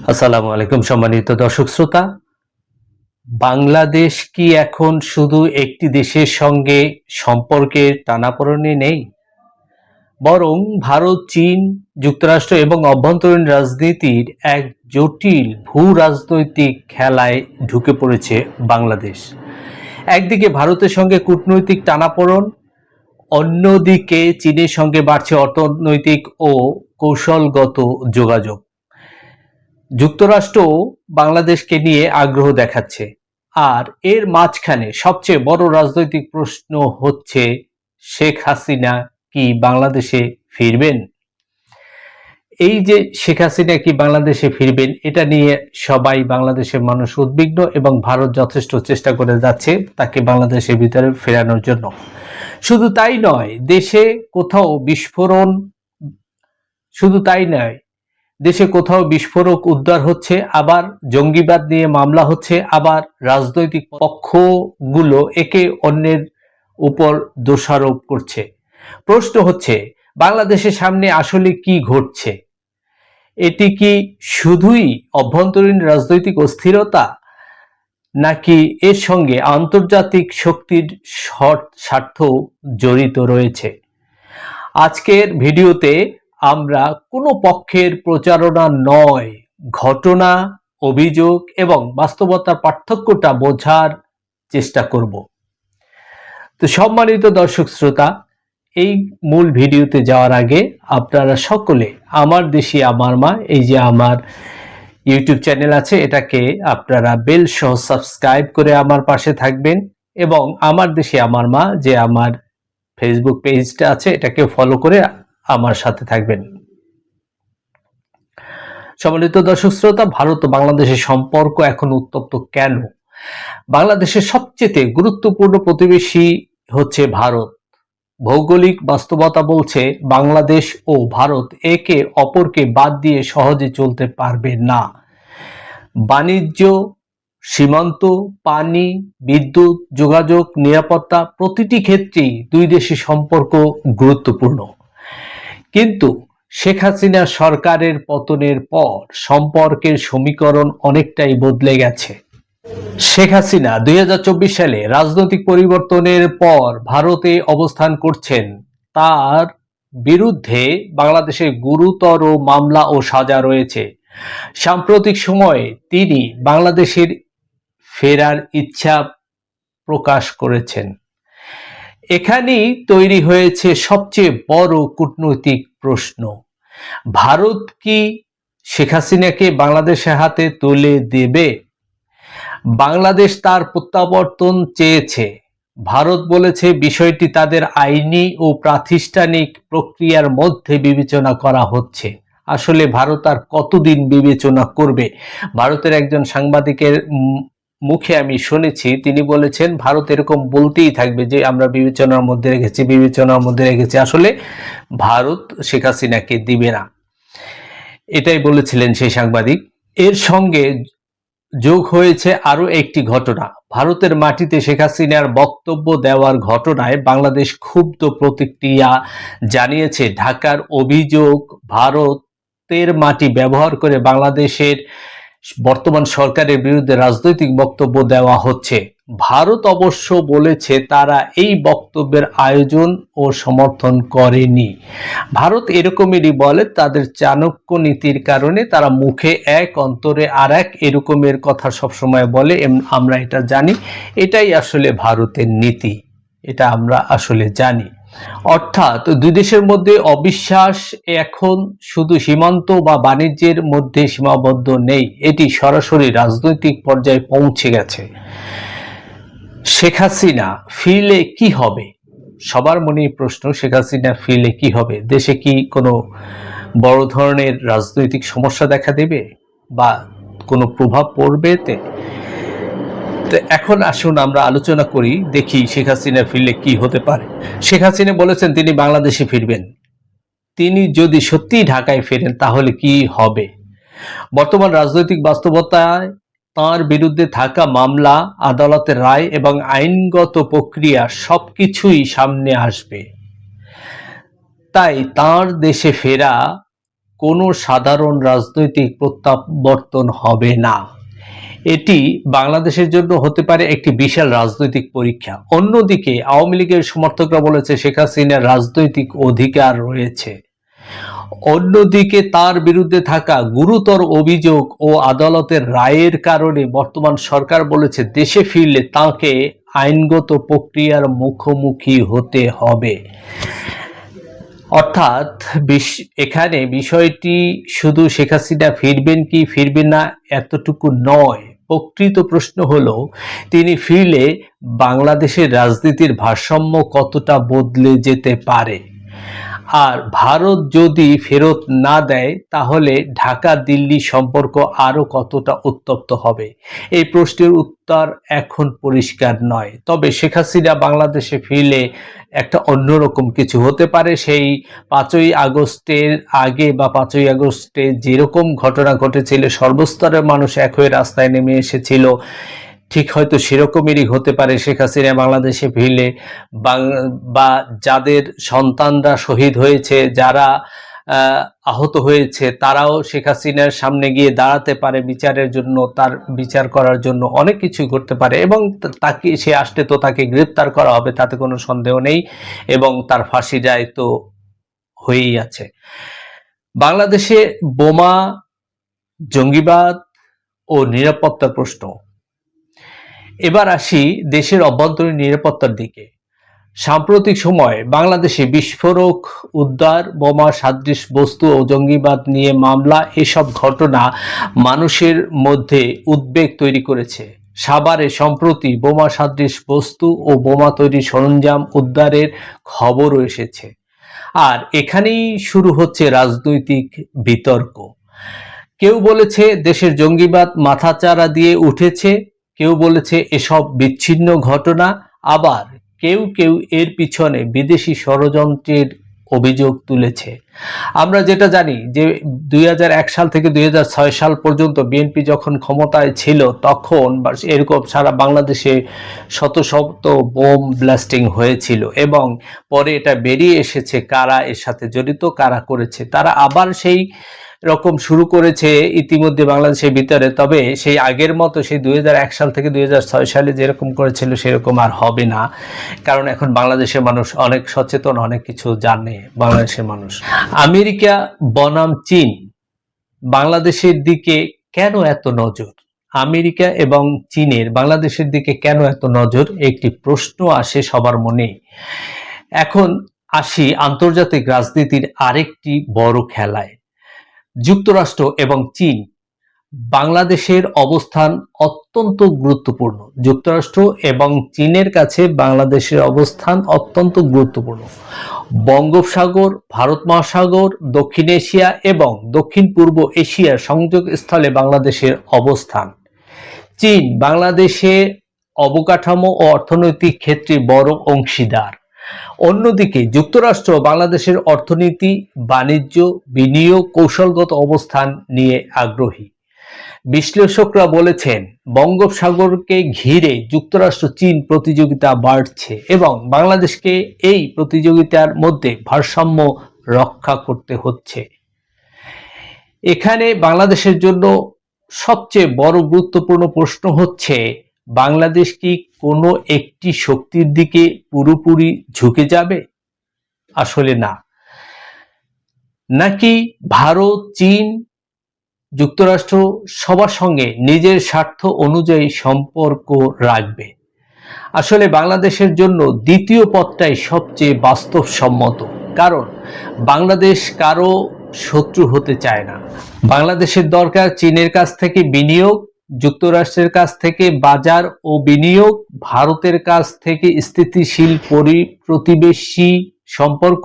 আসসালামু আলাইকুম সম্মানিত দর্শক শ্রোতা। বাংলাদেশ কি এখন শুধু একটি দেশের সঙ্গে সম্পর্কের টানাপোড়েনে নেই, বরং ভারত, চীন, যুক্তরাষ্ট্র এবং অভ্যন্তরীণ রাজনীতির এক জটিল ভূ রাজনৈতিক খেলায় ঢুকে পড়েছে বাংলাদেশ। একদিকে ভারতের সঙ্গে কূটনৈতিক টানাপোড়েন, অন্যদিকে চীনের সঙ্গে বাড়ছে অর্থনৈতিক ও কৌশলগত যোগাযোগ। যুক্তরাষ্ট্র বাংলাদেশকে নিয়ে আগ্রহ দেখাচ্ছে, আর এর মাঝখানে সবচেয়ে বড় রাজনৈতিক প্রশ্ন হচ্ছে, শেখ হাসিনা কি বাংলাদেশে ফিরবেন? এই যে শেখ হাসিনা কি বাংলাদেশে ফিরবেন, এটা নিয়ে সবাই বাংলাদেশের মানুষ উদ্বিগ্ন এবং ভারত যথেষ্ট চেষ্টা করে যাচ্ছে তাকে বাংলাদেশের ভিতরে ফেরানোর জন্য। শুধু তাই নয়, দেশে কোথাও বিস্ফোরক উদ্ধার হচ্ছে, আবার জঙ্গিবাদ নিয়ে মামলা হচ্ছে, আবার রাজনৈতিক পক্ষগুলো একে অন্যের উপর দোষারোপ করছে। প্রশ্ন হচ্ছে, বাংলাদেশের সামনে আসলে কি ঘটছে? এটি কি শুধুই অভ্যন্তরীণ রাজনৈতিক অস্থিরতা, নাকি এর সঙ্গে আন্তর্জাতিক শক্তির স্বার্থ জড়িত রয়েছে? আজকের ভিডিওতে আমরা কোনো পক্ষের প্রচারণা নয়, ঘটনা, অভিযোগ এবং বাস্তবতার পার্থক্যটা বোঝার চেষ্টা করব। তো সম্মানিত দর্শক শ্রোতা, এই মূল ভিডিওতে যাওয়ার আগে আপনারা সকলে আমার দেশি আমার মা, এই যে আমার ইউটিউব চ্যানেল আছে, এটাকে আপনারা বেল সহ সাবস্ক্রাইব করে আমার পাশে থাকবেন, এবং আমার দেশি আমার মা যে আমার ফেসবুক পেজটা আছে, এটাকে ফলো করে আমার সাথে থাকবেন। সম্মানিত দর্শক শ্রোতা, ভারত ও বাংলাদেশের সম্পর্ক এখন উত্তপ্ত কেন? বাংলাদেশের সবচেয়ে গুরুত্বপূর্ণ প্রতিবেশী হচ্ছে ভারত। ভৌগোলিক বাস্তবতা বলছে বাংলাদেশ ও ভারত একে অপরকে বাদ দিয়ে সহজে চলতে পারবে না। বাণিজ্য, সীমান্ত, পানি, বিদ্যুৎ, যোগাযোগ, নিরাপত্তা, প্রতিটি ক্ষেত্রেই দুই দেশের সম্পর্ক গুরুত্বপূর্ণ। কিন্তু শেখ হাসিনা সরকারের পতনের পর সম্পর্কের সমীকরণ অনেকটাই বদলে গেছে। শেখ হাসিনা 2024 সালে রাজনৈতিক পরিবর্তনের পর ভারতে অবস্থান করছেন। তার বিরুদ্ধে বাংলাদেশে গুরুতর মামলা ও সাজা রয়েছে। সাম্প্রতিক সময়ে তিনি বাংলাদেশের ফেরার ইচ্ছা প্রকাশ করেছেন। এখানেই তৈরি হয়েছে সবচেয়ে বড় কূটনৈতিক প্রশ্ন, ভারত কি শেখ হাসিনাকে বাংলাদেশের হাতে তুলে দেবে? বাংলাদেশ তার প্রত্যাবর্তন চেয়েছে। ভারত বলেছে বিষয়টি তাদের আইনি ও প্রাতিষ্ঠানিক প্রক্রিয়ার মধ্যে বিবেচনা করা হচ্ছে। আসলে ভারত আর কতদিন বিবেচনা করবে? ভারতের একজন সাংবাদিকের মুখে আমি শুনেছি, তিনি বলেছেন ভারত এরকম বলতেই থাকবে যে আমরা বিবেচনার মধ্যে রেখেছি। আসলে ভারত শেখ হাসিনাকে দিবে না, এটাই বলেছিলেন সেই সাংবাদিক। এর সঙ্গে যোগ হয়েছে আরো একটি ঘটনা, ভারতের মাটিতে শেখ হাসিনার বক্তব্য দেওয়ার ঘটনায় বাংলাদেশ ক্ষুব্ধ প্রতিক্রিয়া জানিয়েছে। ঢাকার অভিযোগ, ভারতের মাটি ব্যবহার করে বাংলাদেশের বর্তমান সরকারের বিরুদ্ধে রাজনৈতিক বক্তব্য দেওয়া হচ্ছে। ভারত অবশ্য বলেছে তারা এই বক্তব্যের আয়োজন ও সমর্থন করেনি। ভারত এরকমেরই বলে, তাদের চাণক্য নীতির কারণে তারা মুখে এক অন্তরে আর এক এরকমের কথা সবসময় বলে, আমরা এটা জানি। এটাই আসলে ভারতের নীতি, এটা আমরা আসলে জানি। অর্থাৎ দুই দেশের মধ্যে অবিশ্বাস এখন শুধু সীমান্ত বা বাণিজ্যের মধ্যে সীমাবদ্ধ নেই, এটি সরাসরি রাজনৈতিক পর্যায়ে পৌঁছে গেছে। শেখ হাসিনা ফিরলে কি হবে? সবার মনেই প্রশ্ন, শেখ হাসিনা ফিরলে কি হবে? দেশে কি কোনো বড় ধরনের রাজনৈতিক সমস্যা দেখা দেবে বা কোনো প্রভাব পড়বে এতে? তো এখন আসুন আমরা আলোচনা করি, দেখি শেখ হাসিনা ফিরলে কি হতে পারে। শেখ হাসিনা বলেছেন তিনি বাংলাদেশে ফিরবেন। তিনি যদি সত্যি ঢাকায় ফেরেন তাহলে কি হবে? বর্তমান রাজনৈতিক বাস্তবতায় তার বিরুদ্ধে থাকা মামলা, আদালতের রায় এবং আইনগত প্রক্রিয়া সবকিছুই সামনে আসবে। তাই তার দেশে ফেরা কোনো সাধারণ রাজনৈতিক প্রত্যাবর্তন হবে না। এটি বাংলাদেশের জন্য হতে পারে একটি বিশাল রাজনৈতিক পরীক্ষা। অন্যদিকে আওয়ামী লীগের সমর্থকরা বলেছে শেখ হাসিনার রাজনৈতিক অধিকার রয়েছে। অন্যদিকে তার বিরুদ্ধে থাকা গুরুতর অভিযোগ ও আদালতের রায়ের কারণে বর্তমান সরকার বলেছে দেশে ফিরলে তাকে আইনগত প্রক্রিয়ার মুখোমুখি হতে হবে। অর্থাৎ এখানে বিষয়টি শুধু শেখ হাসিনা ফিরবেন কি ফিরবেন না এতটুকু নয়, প্রকৃত প্রশ্ন হলো তিনি ফিরলে বাংলাদেশের রাজনীতির ভারসাম্য কতটা বদলে যেতে পারে। আর ভারত যদি ফেরত না দেয় তাহলে ঢাকা দিল্লি সম্পর্ক আরো কতটা উত্তপ্ত হবে। এই প্রশ্নের উত্তর এখন পরিষ্কার নয়। তবে শেখ হাসিনা বাংলাদেশে ফিরলে একটা অন্যরকম কিছু হতে পারে। সেই 5ই আগস্টের আগে বা 5ই আগস্টে যেরকম ঘটনা ঘটেছিল, সর্বস্তরের মানুষ এক হয়ে রাস্তায় নেমে এসেছিল, ঠিক হয়তো সেরকমেরই হতে পারে শেখ হাসিনা বাংলাদেশে ফিরলে। বা যাদের সন্তানরা শহীদ হয়েছে, যারা আহত হয়েছে, তারাও শেখ হাসিনার সামনে গিয়ে দাঁড়াতে পারে বিচারের জন্য, তার বিচার করার জন্য অনেক কিছু করতে পারে। এবং তাকে সে আসলে তো তাকে গ্রেপ্তার করা হবে, তাতে কোনো সন্দেহ নেই, এবং তার ফাঁসি রায় তো হয়েই আছে। বাংলাদেশে বোমা, জঙ্গিবাদ ও নিরাপত্তার প্রশ্ন। এবার আসি দেশের অভ্যন্তরীণ নিরাপত্তার দিকে। সাম্প্রতিক সময়ে বাংলাদেশে বিস্ফোরক, উদ্ধার, বোমা সদৃশ বস্তু ও জঙ্গিবাদ নিয়ে মামলা, এসব ঘটনা মানুষের মধ্যে উদ্বেগ তৈরি করেছে। সাভারে সম্প্রতি বোমা সদৃশ বস্তু ও বোমা তৈরির সরঞ্জাম উদ্ধারের খবরও এসেছে। আর এখানেই শুরু হচ্ছে রাজনৈতিক বিতর্ক। কেউ বলেছে দেশের জঙ্গিবাদ মাথাচাড়া দিয়ে উঠেছে, কেউ বলেছে এসব বিচ্ছিন্ন ঘটনা, আবার কেউ কেউ এর পিছনে বিদেশি ষড়যন্ত্রের অভিযোগ তুলেছে। আমরা যেটা জানি যে 2001 সাল থেকে 2006 সাল পর্যন্ত বিএনপি যখন ক্ষমতায় ছিল তখন এরকম সারা বাংলাদেশে শত শত বোম ব্লাস্টিং হয়েছিল, এবং পরে এটা বেরিয়ে এসেছে কারা এর সাথে জড়িত, কারা করেছে। তারা আবার সেই রকম শুরু করেছে ইতিমধ্যে বাংলাদেশের ভিতরে। তবে সেই আগের মতো সেই 2001 সাল থেকে 2006 সালে যেরকম করেছিল সেরকম আর হবে না, কারণ এখন বাংলাদেশের মানুষ অনেক সচেতন, অনেক কিছু জানে বাংলাদেশের মানুষ। আমেরিকা বনাম চীন, বাংলাদেশের দিকে কেন এত নজর? আমেরিকা এবং চীনের বাংলাদেশের দিকে কেন এত নজর, একটি প্রশ্ন আসে সবার মনে। এখন আসি আন্তর্জাতিক রাজনীতির আরেকটি বড় খেলায়। যুক্তরাষ্ট্র এবং চীন, বাংলাদেশের অবস্থান অত্যন্ত গুরুত্বপূর্ণ। যুক্তরাষ্ট্র এবং চীনের কাছে বাংলাদেশের অবস্থান অত্যন্ত গুরুত্বপূর্ণ। বঙ্গোপসাগর, ভারত মহাসাগর, দক্ষিণ এশিয়া এবং দক্ষিণ পূর্ব এশিয়ার সংযোগ স্থলে বাংলাদেশের অবস্থান। চীন বাংলাদেশে অবকাঠামো ও অর্থনৈতিক ক্ষেত্রে বড় অংশীদার। অন্যদিকে যুক্তরাষ্ট্র বাংলাদেশের অর্থনীতি, বাণিজ্য, বিনিয়োগ, কৌশলগত অবস্থান নিয়ে আগ্রহী। বিশ্লেষকরা বলেছেন বঙ্গোপসাগরকে ঘিরে যুক্তরাষ্ট্র চীন প্রতিযোগিতা বাড়ছে এবং বাংলাদেশকে এই প্রতিযোগিতার মধ্যে ভারসাম্য রক্ষা করতে হচ্ছে। এখানে বাংলাদেশের জন্য সবচেয়ে বড় গুরুত্বপূর্ণ প্রশ্ন হচ্ছে, বাংলাদেশ কি কোনো একটি শক্তির দিকে পুরোপুরি ঝুঁকে যাবে? আসলে না। নাকি ভারত, চীন, যুক্তরাষ্ট্র সবার সঙ্গে নিজের স্বার্থ অনুযায়ী সম্পর্ক রাখবে? আসলে বাংলাদেশের জন্য দ্বিতীয় পথটাই সবচেয়ে বাস্তবসম্মত, কারণ বাংলাদেশ কারো শত্রু হতে চায় না। বাংলাদেশের দরকার চীনের কাছ থেকে বিনিয়োগ, যুক্তরাষ্ট্রের কাছ থেকে বাজার ও বিনিয়োগ, ভারতের কাছ থেকে স্থিতিশীল প্রতিবেশী সম্পর্ক,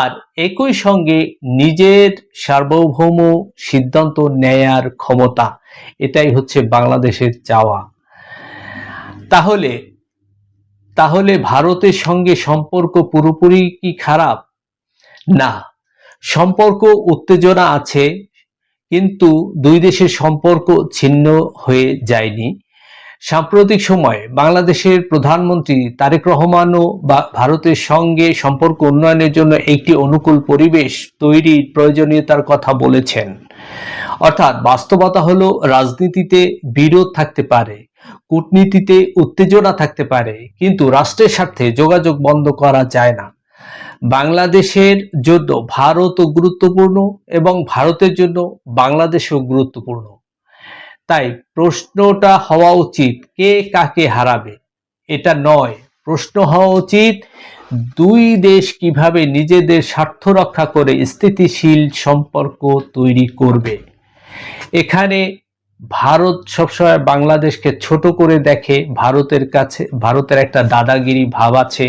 আর একই সঙ্গে নিজের সার্বভৌম সিদ্ধান্ত নেয়ার ক্ষমতা। এটাই হচ্ছে বাংলাদেশের চাওয়া। তাহলে ভারতের সঙ্গে সম্পর্ক পুরোপুরি কি খারাপ? না, সম্পর্ক উত্তেজনা আছে, কিন্তু দুই দেশের সম্পর্ক ছিন্ন হয়ে যায়নি। সাম্প্রতিক সময়ে বাংলাদেশের প্রধানমন্ত্রী তারেক রহমানও ভারতের সঙ্গে সম্পর্ক উন্নয়নের জন্য একটি অনুকূল পরিবেশ তৈরির প্রয়োজনীয়তার কথা বলেছেন। অর্থাৎ বাস্তবতা হলো, রাজনীতিতে বিরোধ থাকতে পারে, কূটনীতিতে উত্তেজনা থাকতে পারে, কিন্তু রাষ্ট্রের স্বার্থে যোগাযোগ বন্ধ করা যায় না। বাংলাদেশের জন্য ভারতও গুরুত্বপূর্ণ এবং ভারতের জন্য বাংলাদেশও গুরুত্বপূর্ণ। তাই প্রশ্নটা হওয়া উচিত কে কাকে হারাবে, এটা নয়। প্রশ্ন হওয়া উচিত দুই দেশ কিভাবে নিজেদের স্বার্থ রক্ষা করে স্থিতিশীল সম্পর্ক তৈরি করবে। এখানে ভারত সবসময় বাংলাদেশকে ছোট করে দেখে, ভারতের একটা দাদাগিরি ভাব আছে,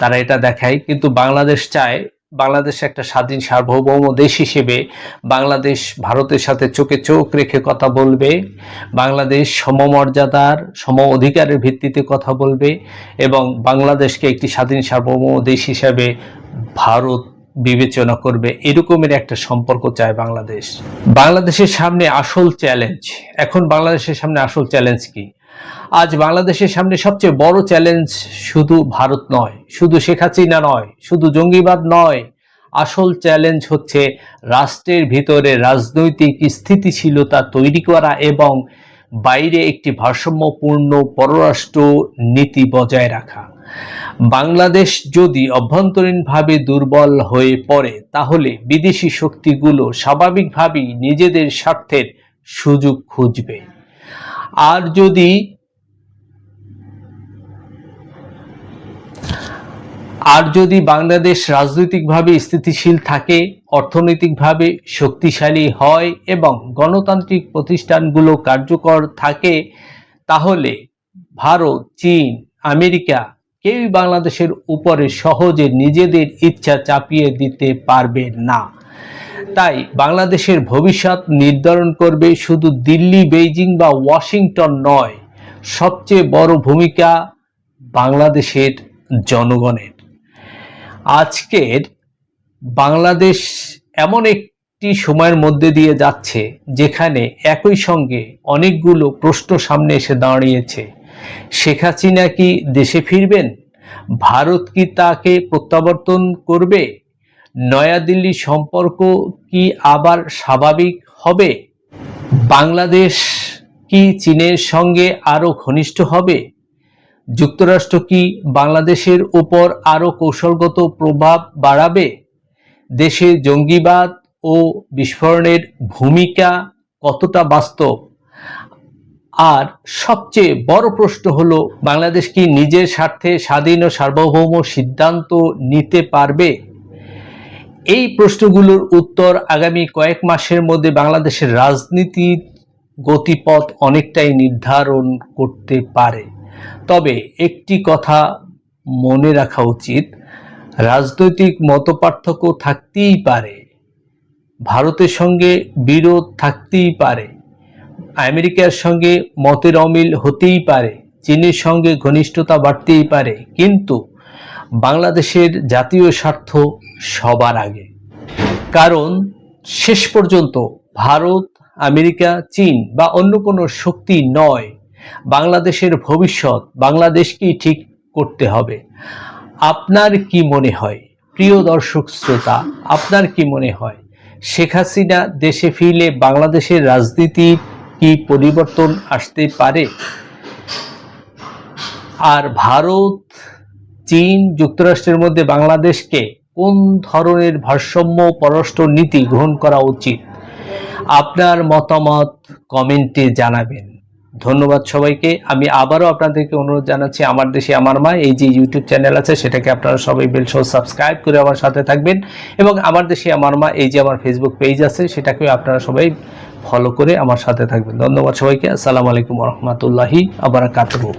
তারা এটা দেখায়। কিন্তু বাংলাদেশ চায় বাংলাদেশ একটা স্বাধীন সার্বভৌম দেশ হিসেবে বাংলাদেশ ভারতের সাথে চোখে চোখ রেখে কথা বলবে, বাংলাদেশ সমমর্যাদার সম অধিকারের ভিত্তিতে কথা বলবে এবং বাংলাদেশকে একটি স্বাধীন সার্বভৌম দেশ হিসেবে ভারত বিবেচনা করবে। এরকমের একটা সম্পর্ক চায় বাংলাদেশ। বাংলাদেশের সামনে আসল চ্যালেঞ্জ, এখন বাংলাদেশের সামনে আসল চ্যালেঞ্জ কি? আজ বাংলাদেশের সামনে সবচেয়ে বড় চ্যালেঞ্জ শুধু ভারত নয়, শুধু শেখ হাসিনা নয়, শুধু জঙ্গিবাদ নয়। আসল চ্যালেঞ্জ হচ্ছে রাষ্ট্রের ভিতরে রাজনৈতিক স্থিতিশীলতা তৈরি করা এবং বাইরে একটি ভারসাম্যপূর্ণ পররাষ্ট্র নীতি বজায় রাখা। বাংলাদেশ যদি অভ্যন্তরীণভাবে দুর্বল হয়ে পড়ে, তাহলে বিদেশি শক্তিগুলো স্বাভাবিকভাবেই নিজেদের স্বার্থের সুযোগ খুঁজবে। আর যদি বাংলাদেশ রাজনৈতিকভাবে স্থিতিশীল থাকে, অর্থনৈতিকভাবে শক্তিশালী হয় এবং গণতান্ত্রিক প্রতিষ্ঠানগুলো কার্যকর থাকে, তাহলে ভারত, চীন, আমেরিকা কেউই বাংলাদেশের উপরে সহজে নিজেদের ইচ্ছা চাপিয়ে দিতে পারবে না। তাই বাংলাদেশের ভবিষ্যৎ নির্ধারণ করবে শুধু দিল্লি, বেইজিং বা ওয়াশিংটন নয়, সবচেয়ে বড় ভূমিকা বাংলাদেশের জনগণের। আজকের বাংলাদেশ এমন একটি সময়ের মধ্যে দিয়ে যাচ্ছে যেখানে একই সঙ্গে অনেকগুলো প্রশ্ন সামনে এসে দাঁড়িয়েছে। শেখ হাসিনা কি দেশে ফিরবেন? ভারত কি তাকে প্রত্যাবর্তন করবে? নয়াদিল্লি সম্পর্ক কি আবার স্বাভাবিক হবে? বাংলাদেশ কি চীনের সঙ্গে আরো ঘনিষ্ঠ হবে? যুক্তরাষ্ট্র কি বাংলাদেশের উপর আরো কৌশলগত প্রভাব বাড়াবে? দেশে জঙ্গিবাদ ও বিস্ফোরণের ভূমিকা কতটা বাস্তব? আর সবচেয়ে বড় প্রশ্ন হলো, বাংলাদেশ কি নিজের স্বার্থে স্বাধীন ও সার্বভৌম সিদ্ধান্ত নিতে পারবে? এই প্রশ্নগুলোর উত্তর আগামী কয়েক মাসের মধ্যে বাংলাদেশের রাজনীতির গতিপথ অনেকটাই নির্ধারণ করতে পারে। তবে একটি কথা মনে রাখা উচিত, রাজনৈতিক মতপার্থক্য থাকতেই পারে, ভারতের সঙ্গে বিরোধ থাকতেই পারে, আমেরিকার সঙ্গে মতের অমিল হতেই পারে, চীনের সঙ্গে ঘনিষ্ঠতা বাড়তেই পারে, কিন্তু বাংলাদেশের জাতীয় স্বার্থ সবার আগে। কারণ শেষ পর্যন্ত ভারত, আমেরিকা, চীন বা অন্য কোনো শক্তি নয়, বাংলাদেশের ভবিষ্যৎ বাংলাদেশকেই ঠিক করতে হবে। আপনার কি মনে হয় প্রিয় দর্শক শ্রোতা, আপনার কি মনে হয় শেখ হাসিনা দেশে ফিরলে বাংলাদেশের রাজনীতির কি পরিবর্তন আসতে পারে? আর ভারত, চীন, যুক্তরাষ্ট্রের মধ্যে বাংলাদেশকে কোন ধরনের ভারসাম্য পররাষ্ট্র নীতি গ্রহণ করা উচিত? আপনার মতামত কমেন্টে জানাবেন। ধন্যবাদ সবাইকে। আমি আবারও আপনাদেরকে অনুরোধ জানাচ্ছি, আমার দেশে আমার মা এই যে ইউটিউব চ্যানেল আছে সেটাকে আপনারা সবাই বেল সহ সাবস্ক্রাইব করে আমার সাথে থাকবেন এবং আমার দেশে আমার মা এই যে আমার ফেসবুক পেজ আছে সেটাকেও আপনারা সবাই ফলো করে আমার সাথে থাকবেন। ধন্যবাদ সবাইকে। আসসালামু আলাইকুম ওয়া রাহমাতুল্লাহি ওয়া বারাকাতুহু।